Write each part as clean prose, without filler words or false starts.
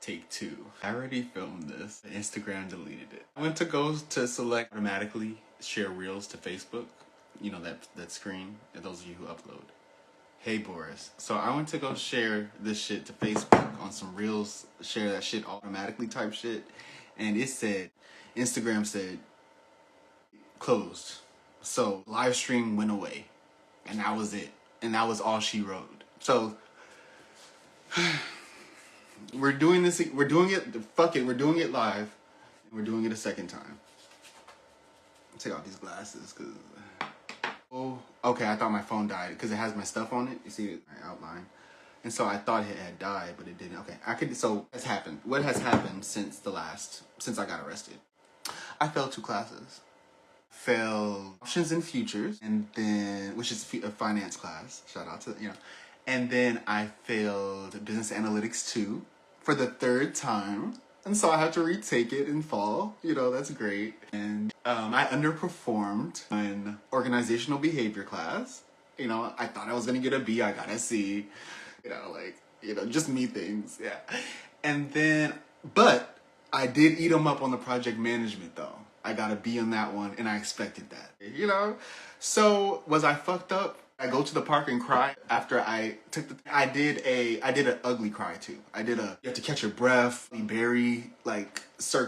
Take two. I already filmed this. Instagram deleted it. I went to go to select automatically share reels to Facebook. You know that screen, and those of you who upload. Hey Boris. So I went to go share this shit to Facebook on some reels, share that shit automatically type shit. And it said, Instagram said, closed. So live stream went away. And that was it. And that was all she wrote. So we're doing this, we're doing it, fuck it, we're doing it live. And we're doing it a second time. Take off these glasses, cause, oh, okay, I thought my phone died, because it has my stuff on it. You see it, my outline. And so I thought it had died, but it didn't. Okay, so what's happened? What has happened since I got arrested? I failed 2 classes. Failed options and futures, and then, which is a finance class, shout out to, and then I failed business analytics 2 for the 3rd time, and so I had to retake it in fall. That's great. And I underperformed in organizational behavior class. I thought I was gonna get a B, I got a C. Just me things, yeah. And then, but I did eat them up on the project management though. I got a B on that one, and I expected that, So, was I fucked up? I go to the park and cry after I took I did an ugly cry too. You have to catch your breath, very, Oscar,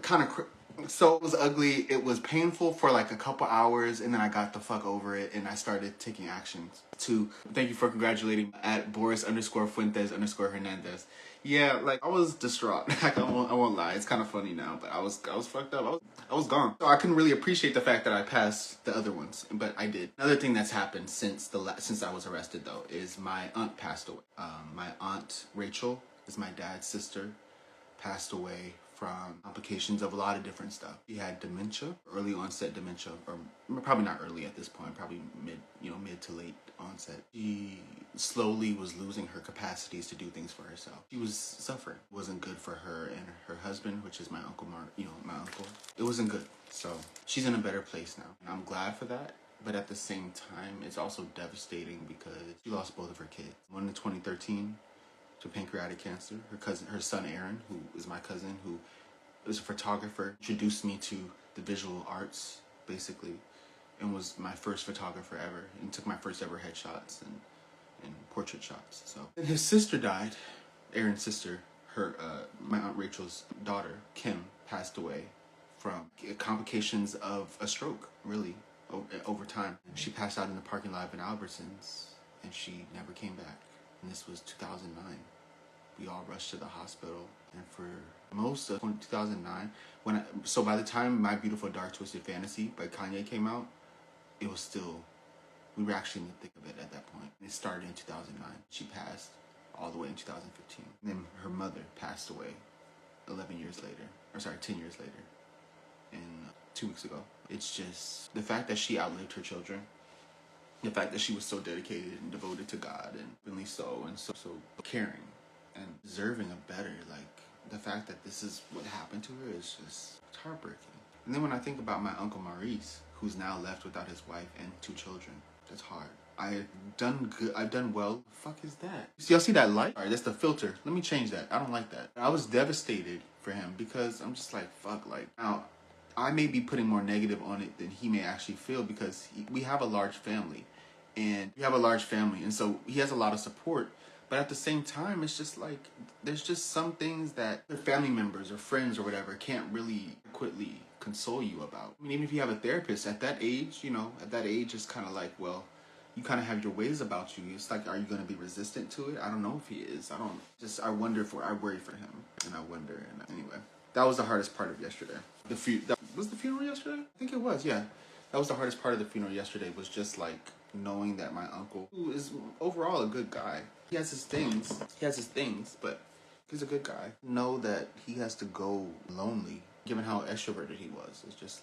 kind of, so it was ugly. It was painful for like a couple hours, and then I got the fuck over it, and I started taking actions to thank you for congratulating at Boris_Fuentes_Hernandez. Yeah, I was distraught. I won't lie. It's kind of funny now, but I was fucked up. I was gone. So I couldn't really appreciate the fact that I passed the other ones, but I did. Another thing that's happened since I was arrested though is my aunt passed away. My aunt Rachel is my dad's sister. Passed away from complications of a lot of different stuff. She had dementia, early onset dementia, or probably not early at this point, probably mid to late onset. She slowly was losing her capacities to do things for herself. She was suffering. It wasn't good for her and her husband, which is my uncle my uncle. It wasn't good. So she's in a better place now. And I'm glad for that. But at the same time, it's also devastating because she lost both of her kids. One in 2013 to pancreatic cancer. Her son Aaron, who is my cousin, who is a photographer, introduced me to the visual arts, basically, and was my first photographer ever, and took my first ever headshots and portrait shots. So, and his sister died. Aaron's sister, my aunt Rachel's daughter, Kim, passed away from complications of a stroke. Really, over time, she passed out in the parking lot of an Albertsons, and she never came back. And this was 2009. We all rushed to the hospital, and for most of 2009, so by the time My Beautiful Dark Twisted Fantasy by Kanye came out, it was still, we were actually in the thick of it at that point. It started in 2009. She passed all the way in 2015. And then her mother passed away 10 years later, and 2 weeks ago. It's just the fact that she outlived her children. The fact that she was so dedicated and devoted to God, and really so caring and deserving of better. The fact that this is what happened to her is just, it's heartbreaking. And then when I think about my Uncle Maurice, who's now left without his wife and 2 children, that's hard. I've done good. I've done well. The fuck is that? Y'all see that light? Alright, that's the filter. Let me change that. I don't like that. I was devastated for him because I'm just like, fuck, now, I may be putting more negative on it than he may actually feel, because we have a large family. And so he has a lot of support. But at the same time, it's just there's just some things that their family members or friends or whatever can't really adequately console you about. I mean, even if you have a therapist at that age, it's kind of well, you kind of have your ways about you. It's are you going to be resistant to it? I don't know if he is. I worry for him, and I wonder. And anyway, that was the hardest part of yesterday. Was the funeral yesterday? I think it was, yeah. That was the hardest part of the funeral yesterday, was just knowing that my uncle, who is overall a good guy, he has his things, but he's a good guy. Know that he has to go lonely, given how extroverted he was. It's just